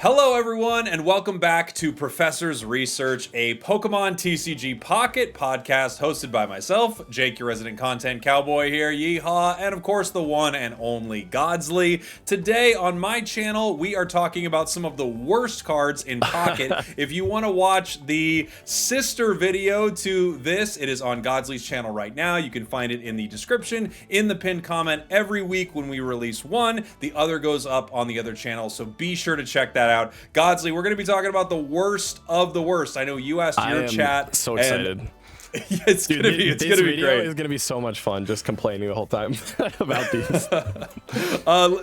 Hello everyone, and welcome back to Professor's Research, a Pokemon TCG Pocket podcast hosted by myself, Jake, your resident content cowboy here, yeehaw, and of course the one and only Godsley. Today on my channel, we are talking about some of the worst cards in Pocket. If you want to watch the sister video to this, it is on Godsley's channel right now. You can find it in the description, in the pinned comment. Every week when we release one, the other goes up on the other channel, so be sure to check that out. Godsley, we're going to be talking about the worst of the worst. I know you asked your chat. So excited. It's going to be great. This video is going to be so much fun just complaining the whole time about these.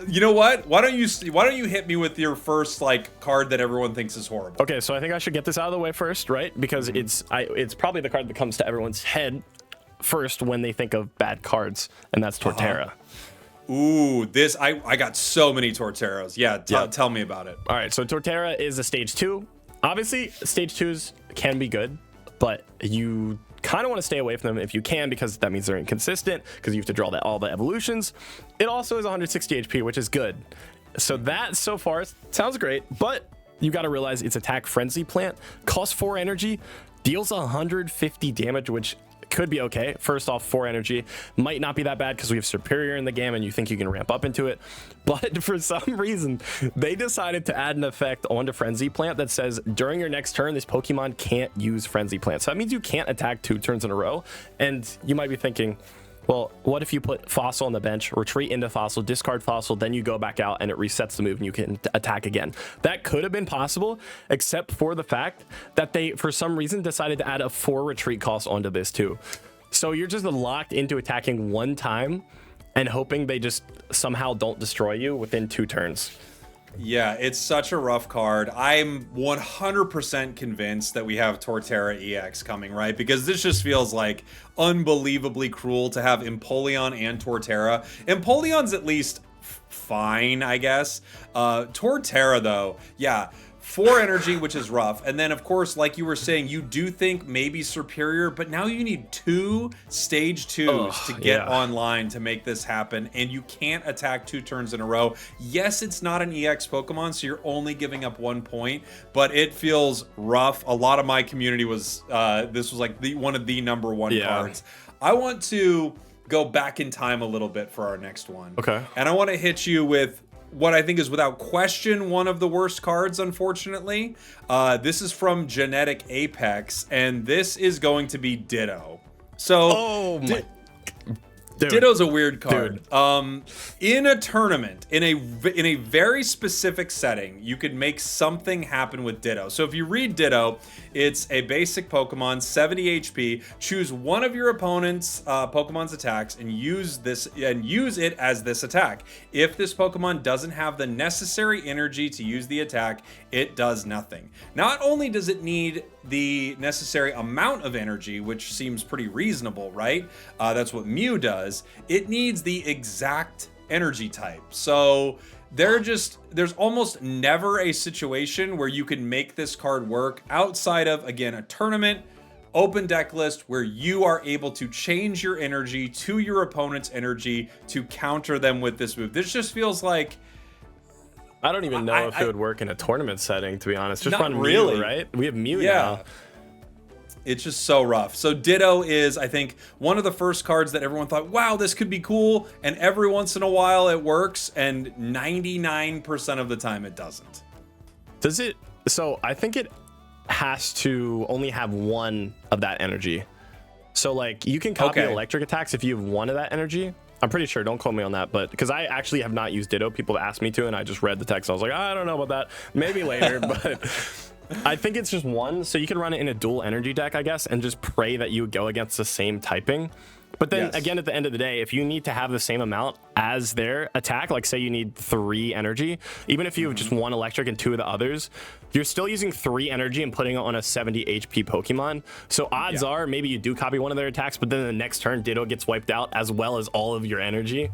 You know what? Why don't you hit me with your first card that everyone thinks is horrible? Okay, so I think I should get this out of the way first, right? Because it's probably the card that comes to everyone's head first when they think of bad cards, and that's Torterra. Ooh, I got so many Torterras. Yeah, tell me about it. All right, so Torterra is a stage 2. Obviously, stage 2s can be good, but you kind of want to stay away from them if you can, because that means they're inconsistent, because you have to draw all the evolutions. It also is 160 HP, which is good. So that so far sounds great, but you got to realize its attack Frenzy Plant costs 4 energy, deals 150 damage, which could be okay. First off, 4 energy might not be that bad because we have Superior in the game and you think you can ramp up into it, but for some reason they decided to add an effect onto Frenzy Plant that says during your next turn this Pokemon can't use Frenzy Plant. So that means you can't attack 2 turns in a row, and you might be thinking, well, what if you put Fossil on the bench, retreat into Fossil, discard Fossil, then you go back out and it resets the move and you can attack again? That could have been possible, except for the fact that they, for some reason, decided to add a 4 retreat cost onto this too. So you're just locked into attacking one time and hoping they just somehow don't destroy you within 2 turns. Yeah, it's such a rough card. I'm 100% convinced that we have Torterra EX coming, right? Because this just feels like unbelievably cruel to have Empoleon and Torterra. Empoleon's at least fine, I guess. Torterra, though, yeah, 4 energy, which is rough. And then, of course, like you were saying, you do think maybe Superior, but now you need 2 stage 2s to get online to make this happen, and you can't attack 2 turns in a row. Yes, it's not an EX Pokemon, so you're only giving up 1 point, but it feels rough. A lot of my community was, this was like one of the number 1 cards. I want to go back in time a little bit for our next one. Okay. And I want to hit you with what I think is without question one of the worst cards, unfortunately. This is from Genetic Apex, and this is going to be Ditto. So, Ditto's a weird card. In a tournament, in a very specific setting, you could make something happen with Ditto. So if you read Ditto, it's a basic Pokemon, 70 HP. Choose one of your opponent's Pokemon's attacks and use it as this attack. If this Pokemon doesn't have the necessary energy to use the attack, it does nothing. Not only does it need the necessary amount of energy, which seems pretty reasonable, right? That's what Mew does. It needs the exact energy type. So there's almost never a situation where you can make this card work outside of, again, a tournament, open deck list, where you are able to change your energy to your opponent's energy to counter them with this move. This just feels like, I don't even know if it would work in a tournament setting, to be honest. Just run really. Mew, right? We have Mew now. It's just so rough. So Ditto is, I think, one of the first cards that everyone thought, wow, this could be cool. And every once in a while it works, and 99% of the time it doesn't. Does it? So I think it has to only have 1 of that energy. So like you can copy electric attacks if you have 1 of that energy. I'm pretty sure, don't quote me on that, but because I actually have not used Ditto. People have asked me to, and I just read the text. I was like, I don't know about that. Maybe later, but I think it's just 1. So you can run it in a dual energy deck, I guess, and just pray that you would go against the same typing. But then again, at the end of the day, if you need to have the same amount as their attack, like say you need 3 energy, even if you have just 1 electric and 2 of the others, you're still using 3 energy and putting it on a 70 HP Pokemon. So odds are maybe you do copy 1 of their attacks, but then the next turn Ditto gets wiped out as well as all of your energy.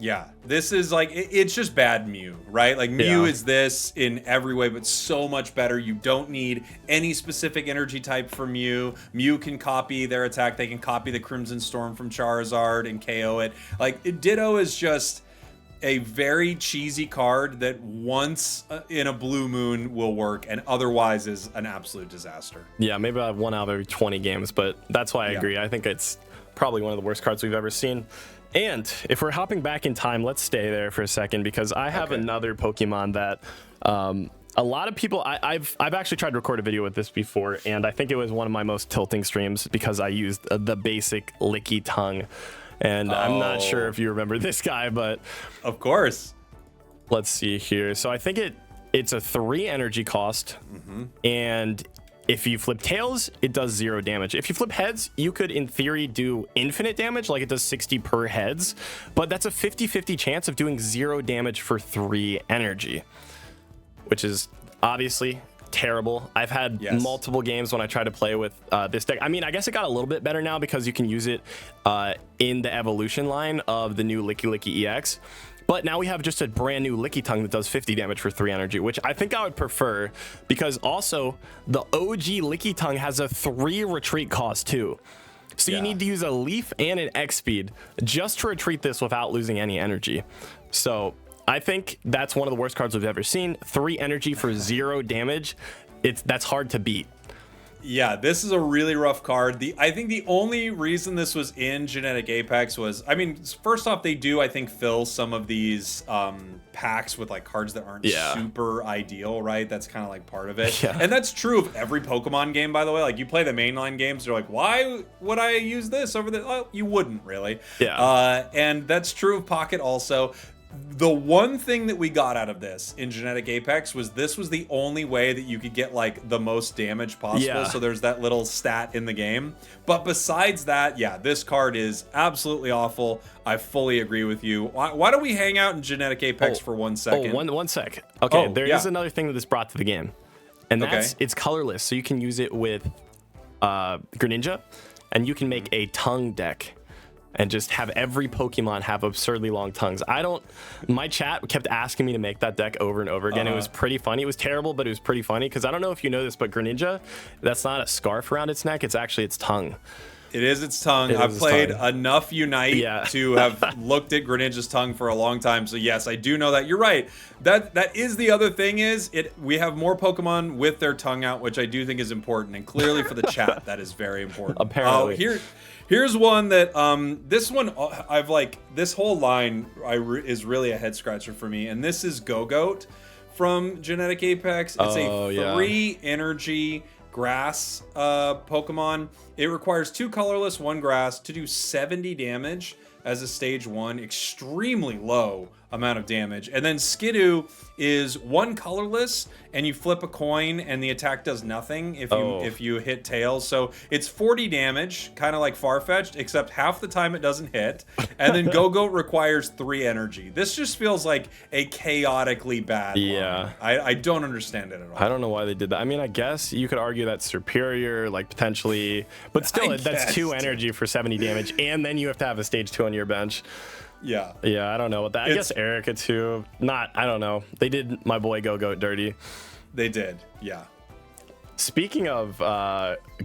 Yeah, this is like, it's just bad Mew, right? Like Mew is this in every way, but so much better. You don't need any specific energy type for Mew. Mew can copy their attack. They can copy the Crimson Storm from Charizard and KO it. Like Ditto is just, a very cheesy card that once in a blue moon will work and otherwise is an absolute disaster. Yeah, maybe I have 1 out of every 20 games, but that's why I agree. I think it's probably one of the worst cards we've ever seen. And if we're hopping back in time, let's stay there for a second, because I have another Pokemon that a lot of people, I've actually tried to record a video with this before, and I think it was one of my most tilting streams because I used the basic Licky Tongue. And I'm not sure if you remember this guy, but of course. Let's see here. So I think it's a 3 energy cost, and if you flip tails, it does 0 damage. If you flip heads, you could in theory do infinite damage, like it does 60 per heads, but that's a 50-50 chance of doing 0 damage for 3 energy, which is obviously terrible. I've had multiple games when I try to play with this deck. I mean, I guess it got a little bit better now because you can use it in the evolution line of the new Lickilicky EX. But now we have just a brand new Licky Tongue that does 50 damage for 3 energy, which I think I would prefer, because also the OG Licky Tongue has a 3 retreat cost too. So you need to use a Leaf and an X speed just to retreat this without losing any energy. So I think that's one of the worst cards we've ever seen. 3 energy for 0 damage. That's hard to beat. Yeah, this is a really rough card. I think the only reason this was in Genetic Apex was, I mean, first off, they do, I think, fill some of these packs with like cards that aren't super ideal, right? That's kind of like part of it. And that's true of every Pokemon game, by the way. Like, you play the mainline games, you're like, why would I use this over the... Oh, you wouldn't, really. And that's true of Pocket also. The one thing that we got out of this in Genetic Apex was this was the only way that you could get like the most damage possible. So there's that little stat in the game. But besides that, yeah, this card is absolutely awful. I fully agree with you. Why don't we hang out in Genetic Apex for 1 second? One sec. Okay, there is another thing that this brought to the game. And that's it's colorless. So you can use it with Greninja, and you can make a tongue deck and just have every Pokemon have absurdly long tongues. My chat kept asking me to make that deck over and over again. It was pretty funny. It was terrible, but it was pretty funny, because I don't know if you know this, but Greninja, that's not a scarf around its neck. It's actually its tongue. It is its tongue. I've played enough Unite to have looked at Greninja's tongue for a long time. So yes, I do know that. You're right. That is the other thing is we have more Pokemon with their tongue out, which I do think is important. And clearly for the chat, that is very important. Apparently. Here's one that this one I've like, this whole line is really a head scratcher for me, and this is Go-Goat from Genetic Apex. It's a 3 energy grass Pokemon. It requires 2 colorless, 1 grass to do 70 damage as a stage 1, extremely low amount of damage. And then Skidoo is 1 colorless, and you flip a coin and the attack does nothing if you hit tails. So it's 40 damage, kind of like Farfetch'd, except half the time it doesn't hit. And then Go-Goat requires 3 energy. This just feels like a chaotically bad line. I don't understand it at all. I don't know why they did that. I mean, I guess you could argue that's superior, like potentially, but still, that's 2 energy for 70 damage, and then you have to have a stage 2 on your bench. Yeah, I don't know what that. I guess Erica too. I don't know. They did my boy Go-Goat dirty. They did, yeah. Speaking of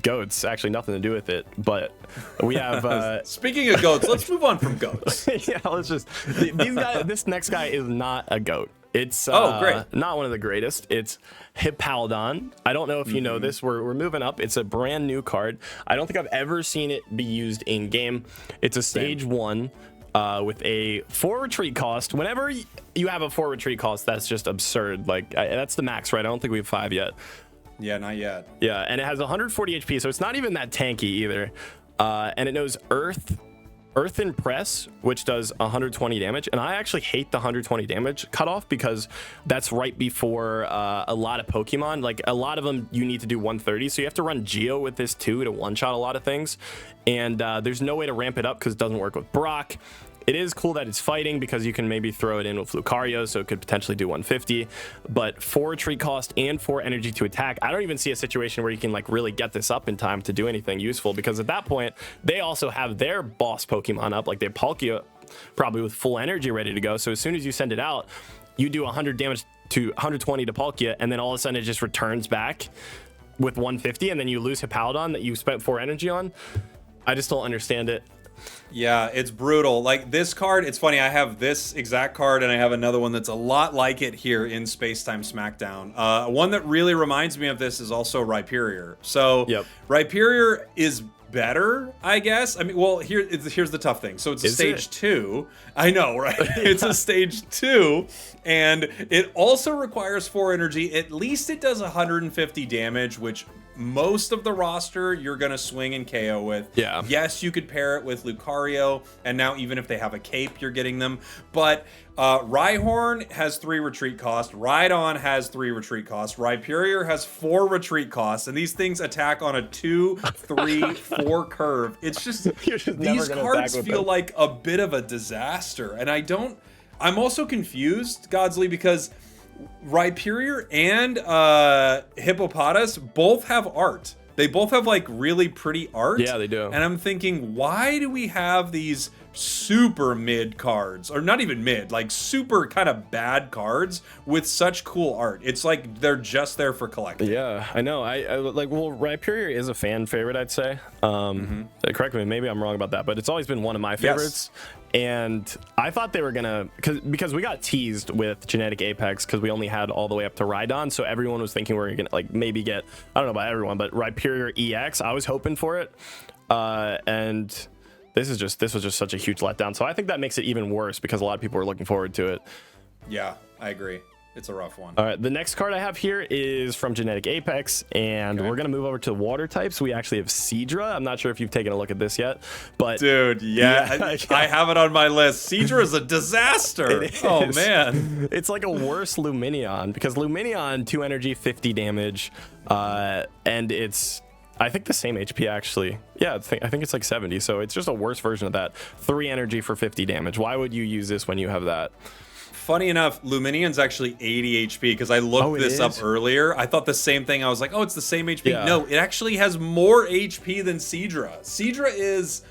goats, actually nothing to do with it, but we have. Speaking of goats, let's move on from goats. Let's just. This next guy is not a goat. It's great. Not one of the greatest. It's Hippowdon. I don't know if you know this. We're moving up. It's a brand new card. I don't think I've ever seen it be used in game. It's a stage 1. With a 4 retreat cost. Whenever you have a 4 retreat cost, that's just absurd. Like, that's the max, right? I don't think we have 5 yet. Yeah, not yet. Yeah, and it has 140 HP, so it's not even that tanky either. And it knows Earthen Press, which does 120 damage. And I actually hate the 120 damage cutoff, because that's right before a lot of Pokemon. Like, a lot of them you need to do 130, so you have to run Geo with this too to one-shot a lot of things. And there's no way to ramp it up because it doesn't work with Brock. It is cool that it's fighting, because you can maybe throw it in with Lucario, so it could potentially do 150. But 4 retreat cost and 4 energy to attack. I don't even see a situation where you can like really get this up in time to do anything useful, because at that point they also have their boss Pokemon up, like they have Palkia probably with full energy ready to go. So as soon as you send it out, you do 100 damage to 120 to Palkia, and then all of a sudden it just returns back with 150, and then you lose Hippowdon that you spent 4 energy on. I just don't understand it. Yeah, it's brutal. Like this card, it's funny. I have this exact card, and I have another one that's a lot like it here in Spacetime Smackdown. One that really reminds me of this is also Rhyperior. So Rhyperior is better, I guess. I mean, well, here's the tough thing. So it's a stage 2. I know, right? It's a stage 2, and it also requires 4 energy. At least it does 150 damage, which most of the roster you're gonna swing and KO with. Yeah. Yes, you could pair it with Lucario, and now even if they have a cape, you're getting them. But Rhyhorn has 3 retreat cost. Rhydon has 3 retreat costs. Rhyperior has 4 retreat costs, and these things attack on a 2, 3, 4 curve. It's just these cards feel like a bit of a disaster, and I'm also confused, Godsley, because Rhyperior and Hippopotas both have art. They both have like really pretty art. Yeah, they do. And I'm thinking, why do we have these super mid cards, or not even mid, like super kind of bad cards with such cool art? It's like they're just there for collecting. Yeah, I know. I like, well, Rhyperior is a fan favorite, I'd say. Correct me, maybe I'm wrong about that, but it's always been one of my favorites. Yes. And I thought they were gonna, because we got teased with Genetic Apex because we only had all the way up to Rhydon, so everyone was thinking we were gonna like maybe get, I don't know about everyone, but Rhyperior EX. I was hoping for it, and this was just such a huge letdown. So I think that makes it even worse because a lot of people are looking forward to it. Yeah, I agree. It's a rough one. All right, the next card I have here is from Genetic Apex, and we're gonna move over to water types. We actually have Seadra. I'm not sure if you've taken a look at this yet, but dude, yeah. I have it on my list. Seadra is a disaster. Oh man, it's like a worse Lumineon because Lumineon 2 energy, 50 damage, and it's, I think, the same HP actually. Yeah, I think it's like 70, so it's just a worse version of that. 3 energy for 50 damage. Why would you use this when you have that? Funny enough, Lumineon's actually 80 HP because I looked this up earlier. I thought the same thing. I was like, oh, it's the same HP. Yeah. No, it actually has more HP than Seadra. Seadra is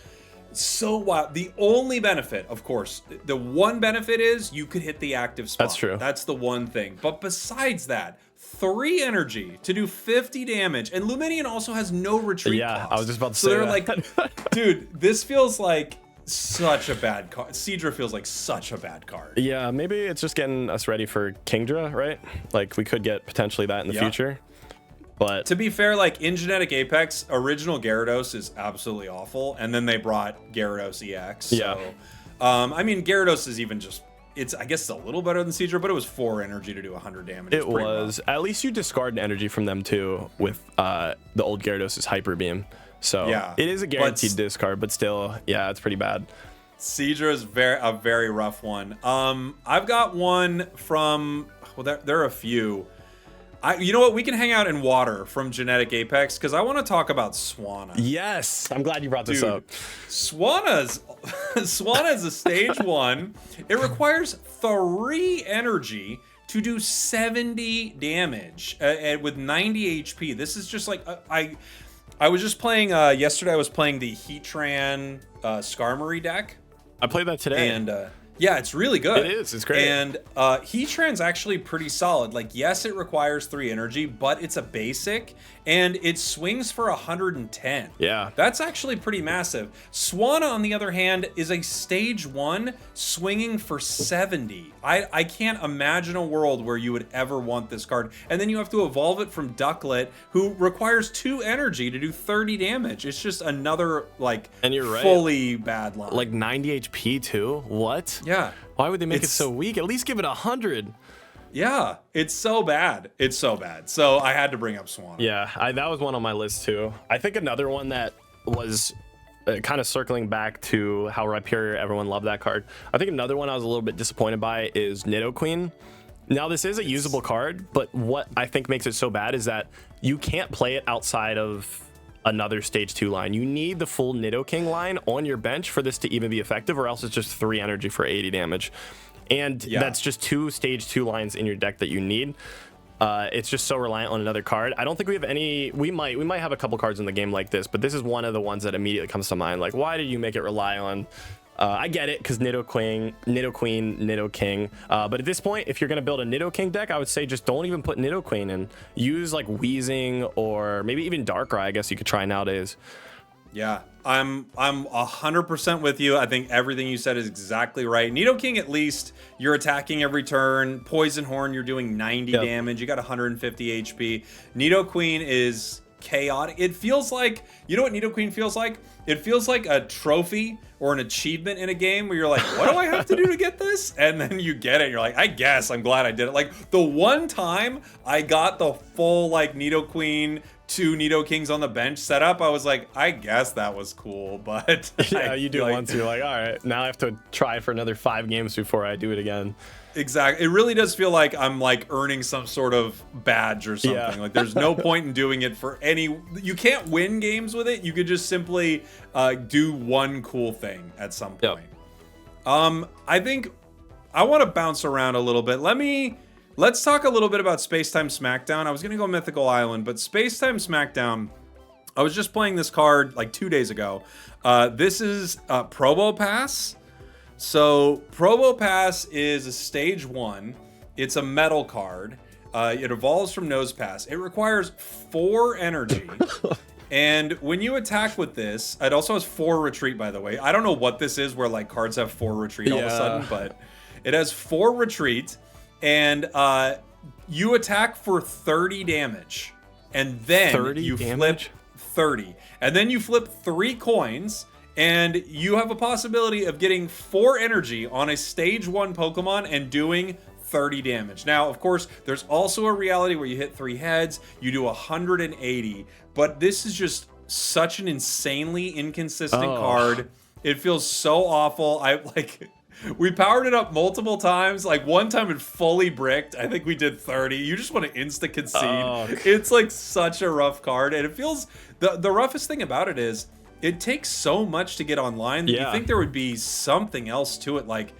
so wild. The only benefit, of course, the one benefit is you could hit the active spot. That's true. That's the one thing. But besides that, 3 energy to do 50 damage. And Lumineon also has no retreat cost. I was just about to say so they're like, dude, this feels like such a bad card. Seadra feels like such a bad card. Yeah, maybe it's just getting us ready for Kingdra, right? Like we could get potentially that in the future. But to be fair, like in Genetic Apex, original Gyarados is absolutely awful, and then they brought Gyarados EX. So, I mean, Gyarados is even just, it's, I guess it's a little better than Seadra, but it was 4 energy to do 100 damage. It was. At least you discard an energy from them too with the old Gyarados' Hyper Beam. So it is a guaranteed discard, but still, yeah, it's pretty bad. Seadra is a very rough one. I've got one from, well, there are a few. You know what? We can hang out in water from Genetic Apex because I want to talk about Swanna. Yes, I'm glad you brought this up. Swanna's a stage 1. It requires 3 energy to do 70 damage and with 90 HP. This is just like I was just playing yesterday. I was playing the Heatran Skarmory deck. I played that today, and yeah, it's really good. It is. It's great. And Heatran's actually pretty solid. Like, yes, it requires 3 energy, but it's a basic, and it swings for 110. Yeah. That's actually pretty massive. Swanna, on the other hand, is a stage 1 swinging for 70. I can't imagine a world where you would ever want this card. And then you have to evolve it from Ducklet, who requires 2 energy to do 30 damage. It's just another, like, and you're right, fully bad line. Like 90 HP, too? What? Yeah. Why would they make it so weak? At least give it 100. Yeah, it's so bad. It's so bad. So I had to bring up Swanna. Yeah, that was one on my list too. I think another one that was kind of circling back to how Rhyperior, everyone loved that card. I think another one I was a little bit disappointed by is Nidoqueen. Now, this is a usable card, but what I think makes it so bad is that you can't play it outside of another stage 2 line. You need the full Nidoking line on your bench for this to even be effective, or else it's just 3 energy for 80 damage. And that's just 2 stage 2 lines in your deck that you need. It's just so reliant on another card. I don't think we have any. We might have a couple cards in the game like this, but this is one of the ones that immediately comes to mind. Like, why did you make it rely on? I get it, because Nidoqueen, Nidoking. But at this point, if you're going to build a Nidoking deck, I would say just don't even put Nidoqueen in. Use like Weezing or maybe even Darkrai, I guess you could try nowadays. Yeah, I'm 100% with you. I think everything you said is exactly right. Nidoking, at least you're attacking every turn. Poison Horn, you're doing 90 damage. You got 150 HP. Nidoqueen is chaotic. It feels like, you know what Nidoqueen feels like? It feels like a trophy or an achievement in a game where you're like, what do I have to do to get this? And then you get it. And you're like, I guess I'm glad I did it. Like the one time I got the full like Nidoqueen, 2 Nidokings on the bench set up, I was like, I guess that was cool, but yeah, you do it once, you're like, all right, now I have to try for another 5 games before I do it again. Exactly. It really does feel like I'm like earning some sort of badge or something. Yeah. Like there's no point in doing it for any, you can't win games with it. You could just simply do one cool thing at some point. I think I want to bounce around a little bit. Let's talk a little bit about Space-Time Smackdown. I was going to go Mythical Island, but Space-Time Smackdown, I was just playing this card like 2 days ago. This is Probopass. So Probopass is a stage 1. It's a metal card. It evolves from Nosepass. It requires 4 energy. And when you attack with this, it also has 4 retreat, by the way. I don't know what this is where like cards have 4 retreat all of a sudden, but it has 4 retreat. And you attack for 30 damage. And then you flip 30. And then you flip 3 coins. And you have a possibility of getting 4 energy on a stage 1 Pokemon and doing 30 damage. Now, of course, there's also a reality where you hit 3 heads, you do 180. But this is just such an insanely inconsistent card. It feels so awful. We powered it up multiple times. Like one time it fully bricked. I think we did 30. You just want to insta concede. It's like such a rough card. And it feels, the roughest thing about it is, it takes so much to get online that you think there would be something else to it. Like,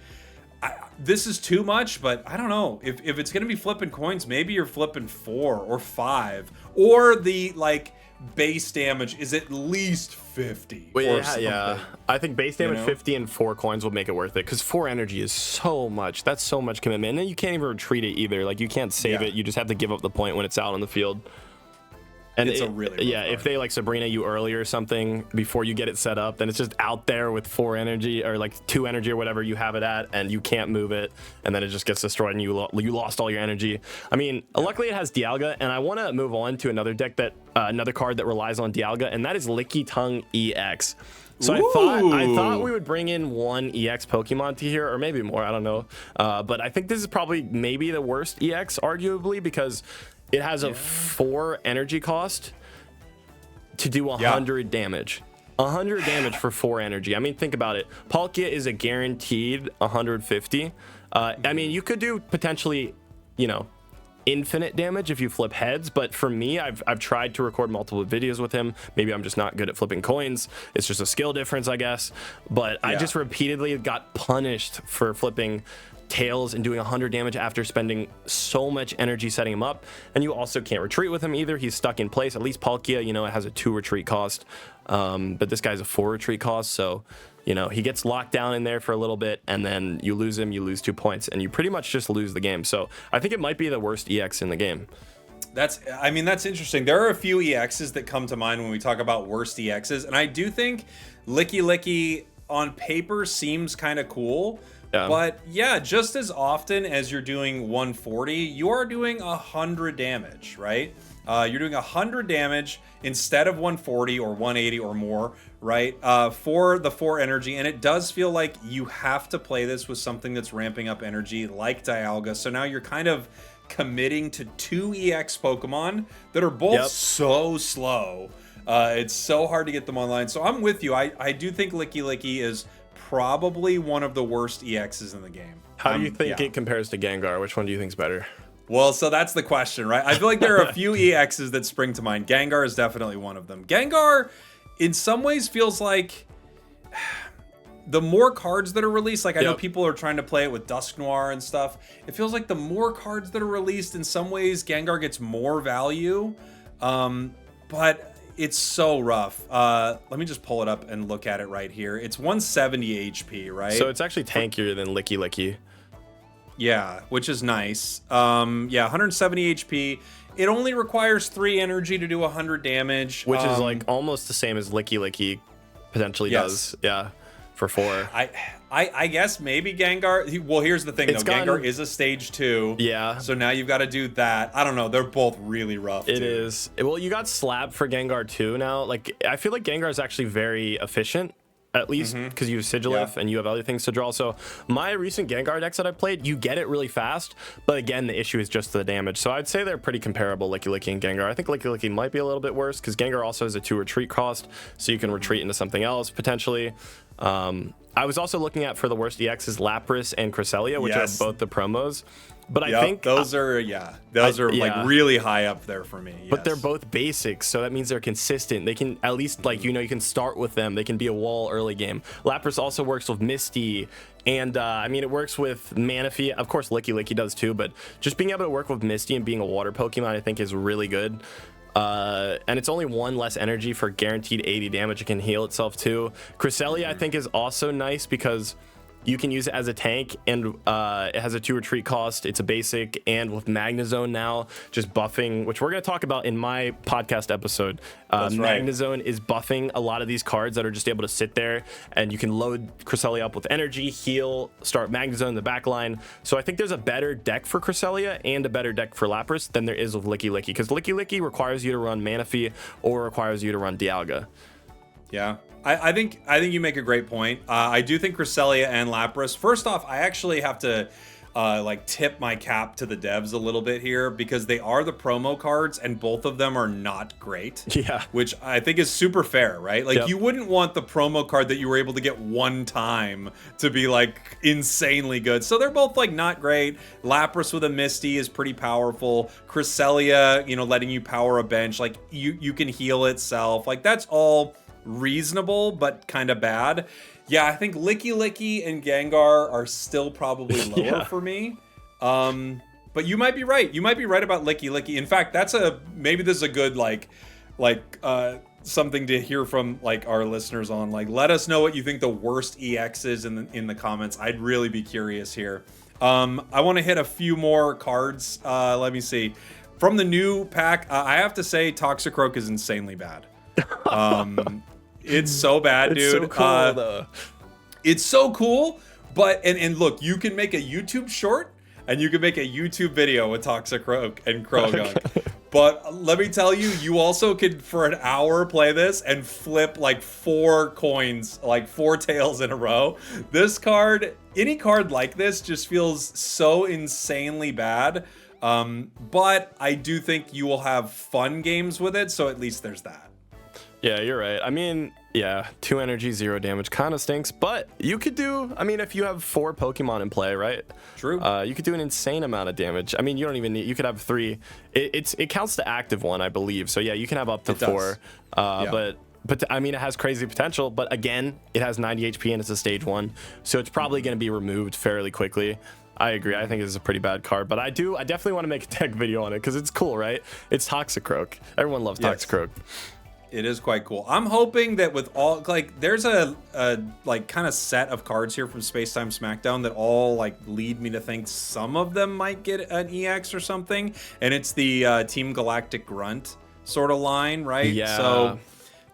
this is too much, but I don't know. If it's going to be flipping coins, maybe you're flipping 4 or 5. Or the, like, base damage is at least 50 or something. Yeah. I think base damage 50 and 4 coins will make it worth it. Because 4 energy is so much. That's so much commitment. And then you can't even retreat it either. Like, you can't save it. You just have to give up the point when it's out on the field. And it's a really if they like Sabrina you early or something before you get it set up, then it's just out there with 4 energy or like 2 energy or whatever you have it at, and you can't move it, and then it just gets destroyed and you lost all your energy. I mean, luckily it has Dialga, and I want to move on to another deck that another card that relies on Dialga, and that is Licky Tongue EX. So I thought we would bring in 1 EX Pokemon to here, or maybe more, I don't know. But I think this is probably maybe the worst EX, arguably, because it has a 4 energy cost to do 100 damage. 100 damage for 4 energy. I mean, think about it. Palkia is a guaranteed 150. I mean, you could do potentially, infinite damage if you flip heads, but for me, I've tried to record multiple videos with him. Maybe I'm just not good at flipping coins. It's just a skill difference, I guess. But I just repeatedly got punished for flipping Tails and doing 100 damage after spending so much energy setting him up. And you also can't retreat with him either. He's stuck in place. At least Palkia, it has a 2 retreat cost. But this guy's a 4 retreat cost. So, he gets locked down in there for a little bit, and then you lose him, you lose 2 points, and you pretty much just lose the game. So I think it might be the worst EX in the game. That's interesting. There are a few EXs that come to mind when we talk about worst EXs. And I do think Lickilicky on paper seems kind of cool. But just as often as you're doing 140, you are doing 100 damage, right? You're doing 100 damage instead of 140 or 180 or more, right? For the 4 energy. And it does feel like you have to play this with something that's ramping up energy like Dialga. So now you're kind of committing to 2 EX Pokemon that are both so slow. It's so hard to get them online. So I'm with you. I do think Lickilicky is probably one of the worst EXs in the game. How do you think it compares to Gengar? Which one do you think is better? Well, so that's the question, right? I feel like there are a few EXs that spring to mind. Gengar is definitely one of them. Gengar, in some ways, feels like the more cards that are released, like I know people are trying to play it with Dusknoir and stuff. It feels like the more cards that are released, in some ways, Gengar gets more value. But it's so rough. Let me just pull it up and look at it right here. It's 170 HP, right? So it's actually tankier than Lickilicky. Yeah, which is nice. Yeah, 170 HP. It only requires 3 energy to do 100 damage. Which is like almost the same as Lickilicky potentially does. Yeah, for 4. I guess maybe Gengar. Well, here's the thing though. Gengar is a stage 2. Yeah. So now you've got to do that. I don't know. They're both really rough. It is. Well, you got Slab for Gengar too now. Like, I feel like Gengar is actually very efficient. At least because you have Sigilif and you have other things to draw. So my recent Gengar decks that I played, you get it really fast. But again, the issue is just the damage. So I'd say they're pretty comparable, Lickilicky and Gengar. I think Lickilicky might be a little bit worse because Gengar also has a 2 retreat cost. So you can retreat into something else potentially. I was also looking at for the worst EXs, Lapras and Cresselia, which are both the promos. But I think those are like really high up there for me. But they're both basics, so that means they're consistent. They can at least you can start with them. They can be a wall early game. Lapras also works with Misty, and I mean it works with Manaphy. Of course, Lickilicky does too. But just being able to work with Misty and being a water Pokemon, I think is really good. And it's only 1 less energy for guaranteed 80 damage. It can heal itself too. Cresselia I think is also nice because you can use it as a tank, and it has a 2 retreat cost. It's a basic, and with Magnezone now, just buffing, which we're going to talk about in my podcast episode. Magnezone is buffing a lot of these cards that are just able to sit there, and you can load Cresselia up with energy, heal, start Magnezone in the back line. So I think there's a better deck for Cresselia and a better deck for Lapras than there is with Lickilicky, because Lickilicky requires you to run Manaphy or requires you to run Dialga. Yeah. I think you make a great point. I do think Cresselia and Lapras. First off, I actually have to tip my cap to the devs a little bit here because they are the promo cards and both of them are not great. Yeah. Which I think is super fair, right? Like you wouldn't want the promo card that you were able to get one time to be like insanely good. So they're both like not great. Lapras with a Misty is pretty powerful. Cresselia, letting you power a bench, like you can heal itself. Like that's all reasonable but kind of bad. Yeah, I think Lickilicky and Gengar are still probably lower for me. But you might be right. You might be right about Lickilicky. In fact, maybe this is a good something to hear from like our listeners on. Like, let us know what you think the worst EX is in the comments. I'd really be curious here. I want to hit a few more cards. Let me see. From the new pack, I have to say Toxicroak is insanely bad. It's so bad, dude. It's so cool, though. It's so cool, but and look, you can make a YouTube short and you can make a YouTube video with Toxicroak and Croagunk. Okay. But let me tell you, you also could for an hour play this and flip like 4 coins, like 4 tails in a row. This card, any card like this just feels so insanely bad. But I do think you will have fun games with it, so at least there's that. Yeah, you're right. I mean, yeah, 2 energy, 0 damage kind of stinks, but you could do, I mean, if you have 4 Pokemon in play, right? True. You could do an insane amount of damage. I mean, you don't even need, you could have 3. It counts the active one, I believe. So yeah, you can have up to 4. But I mean, it has crazy potential, but again, it has 90 HP and it's a stage 1. So it's probably going to be removed fairly quickly. I agree. I think it's a pretty bad card, but I definitely want to make a tech video on it because it's cool, right? It's Toxicroak. Everyone loves Toxicroak. It is quite cool. I'm hoping that with all, like, there's a like kind of set of cards here from Space Time Smackdown that all like lead me to think some of them might get an EX or something, and it's the Team Galactic Grunt sort of line, right? Yeah. So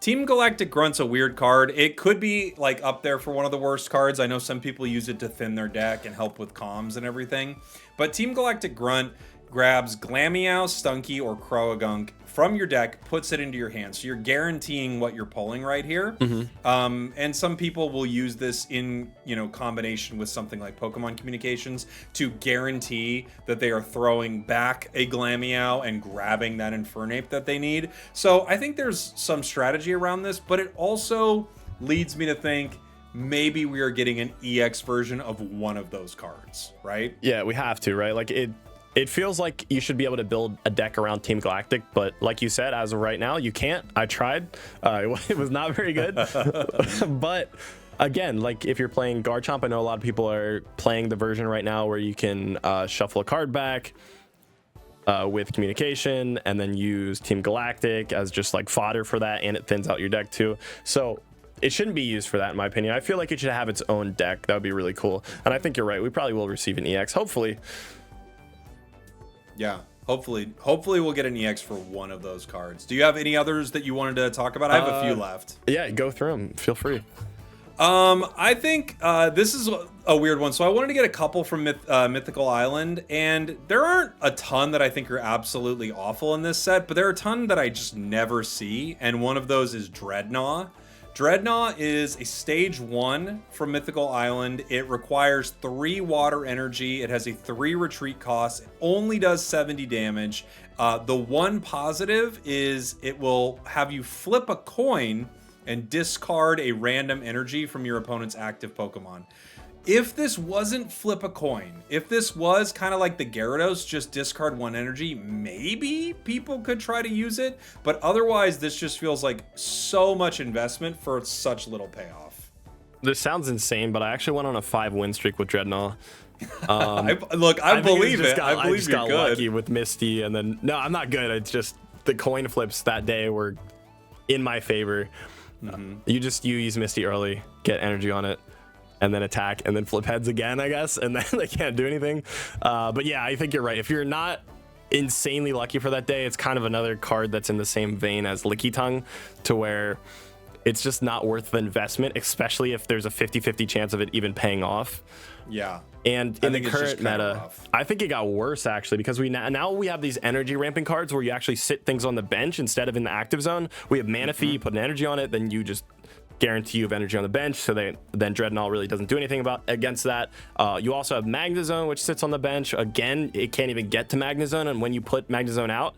Team Galactic Grunt's a weird card. It could be like up there for one of the worst cards. I know some people use it to thin their deck and help with comms and everything, but Team Galactic Grunt grabs Glameow, Stunky, or Croagunk from your deck, puts it into your hand. So you're guaranteeing what you're pulling right here. And some people will use this in, combination with something like Pokemon Communications to guarantee that they are throwing back a Glameow and grabbing that Infernape that they need. So I think there's some strategy around this, but it also leads me to think maybe we are getting an EX version of one of those cards, right? Yeah, we have to, right? Like it feels like you should be able to build a deck around Team Galactic, but like you said, as of right now, you can't. I tried. It was not very good. But again, like if you're playing Garchomp, I know a lot of people are playing the version right now where you can shuffle a card back with communication and then use Team Galactic as just like fodder for that, and it thins out your deck too. So it shouldn't be used for that, in my opinion. I feel like it should have its own deck. That would be really cool. And I think you're right. We probably will receive an EX, hopefully. Yeah, hopefully we'll get an EX for one of those cards. Do you have any others that you wanted to talk about? I have a few left. Yeah, go through them. Feel free. I think this is a weird one. So I wanted to get a couple from Mythical Island, and there aren't a ton that I think are absolutely awful in this set, but there are a ton that I just never see, and one of those is Dreadnought. Dreadnought is a stage 1 from Mythical Island. It requires 3 water energy. It has a 3 retreat cost. It only does 70 damage. The one positive is it will have you flip a coin and discard a random energy from your opponent's active Pokemon. If this wasn't flip a coin, if this was kind of like the Gyarados, just discard 1 energy, maybe people could try to use it. But otherwise, this just feels like so much investment for such little payoff. This sounds insane, but I actually went on a 5-win streak with Dreadnought. I believe it. I just got lucky with Misty, and then no, I'm not good. It's just the coin flips that day were in my favor. You use Misty early, get energy on it, and then attack, and then flip heads again, I guess, and then they can't do anything. But yeah, I think you're right. If you're not insanely lucky for that day, it's kind of another card that's in the same vein as Lickitung, to where it's just not worth the investment, especially if there's a 50-50 chance of it even paying off. Yeah. And in the current meta, I think it got worse actually, because now we have these energy ramping cards where you actually sit things on the bench instead of in the active zone. We have Manaphy, you put an energy on it, then you just guarantee you have energy on the bench, so then Dreadnought really doesn't do anything against that. You also have Magnezone, which sits on the bench. Again, it can't even get to Magnezone, and when you put Magnezone out,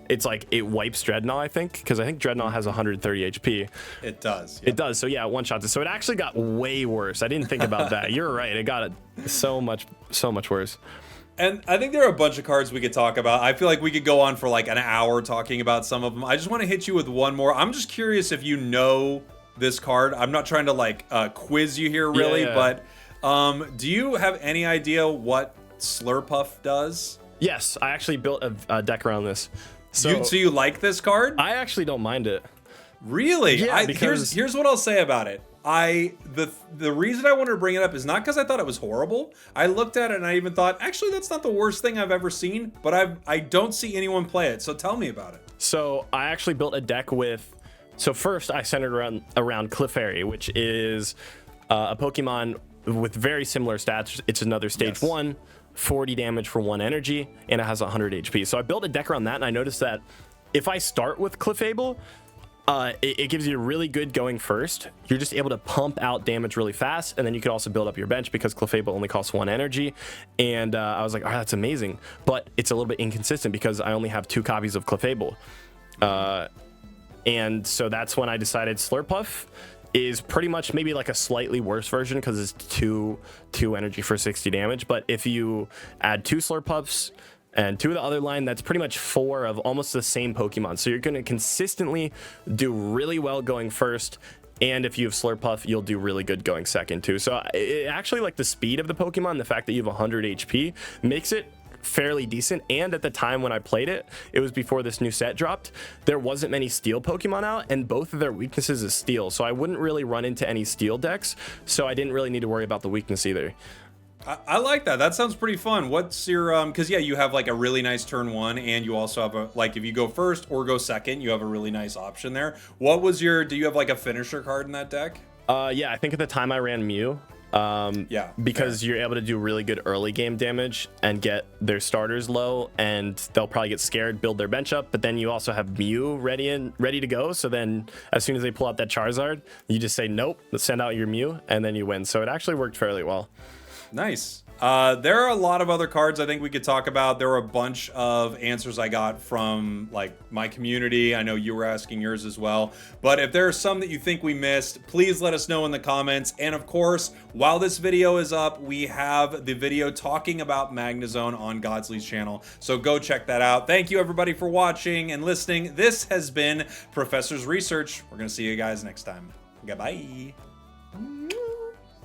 it's like it wipes Dreadnought, I think, because I think Dreadnought has 130 HP. It does. Yep. It does. So yeah, one shot. So it actually got way worse. I didn't think about that. You're right. It got so much worse. And I think there are a bunch of cards we could talk about. I feel like we could go on for like an hour talking about some of them. I just want to hit you with one more. I'm just curious if you know this card. I'm not trying to like quiz you here really, but do you have any idea what Slurpuff does? Yes, I actually built a deck around this. So you like this card? I actually don't mind it. Really? Yeah, because here's what I'll say about it. The reason I wanted to bring it up is not because I thought it was horrible. I looked at it and I even thought, actually, that's not the worst thing I've ever seen, but I don't see anyone play it. So tell me about it. So I actually built a deck with, so first I centered around Clefairy, which is a Pokemon with very similar stats. It's another stage 1. 40 damage for 1 energy, and it has 100 HP. So I built a deck around that, and I noticed that if I start with Clefable, it gives you really good going first. You're just able to pump out damage really fast, and then you can also build up your bench because Clefable only costs 1 energy. And I was like, oh, that's amazing. But it's a little bit inconsistent because I only have 2 copies of Clefable. And so that's when I decided Slurpuff is pretty much maybe like a slightly worse version because it's 2 energy for 60 damage. But if you add 2 Slurpuffs and 2 of the other line, that's pretty much 4 of almost the same Pokemon. So you're going to consistently do really well going first. And if you have Slurpuff, you'll do really good going second too. So it actually, like the speed of the Pokemon, the fact that you have 100 HP makes it fairly decent. And at the time when I played it, it was before this new set dropped. There wasn't many steel Pokemon out, and both of their weaknesses is steel, so I wouldn't really run into any steel decks, so I didn't really need to worry about the weakness either. I like that. That sounds pretty fun. What's your because yeah, you have like a really nice turn 1, and you also have a, like, if you go first or go second, you have a really nice option there. What was your, do you have like a finisher card in that deck? Yeah, I think at the time I ran Mew. Because you're able to do really good early game damage and get their starters low, and they'll probably get scared, build their bench up, but then you also have Mew ready to go. So then as soon as they pull out that Charizard, you just say nope, let's send out your Mew, and then you win. So it actually worked fairly well. Nice. There are a lot of other cards I think we could talk about. There were a bunch of answers I got from like my community. I know you were asking yours as well. But if there are some that you think we missed, please let us know in the comments. And of course, while this video is up, we have the video talking about Magnezone on Godsley's channel. So go check that out. Thank you everybody for watching and listening. This has been Professor's Research. We're going to see you guys next time. Goodbye.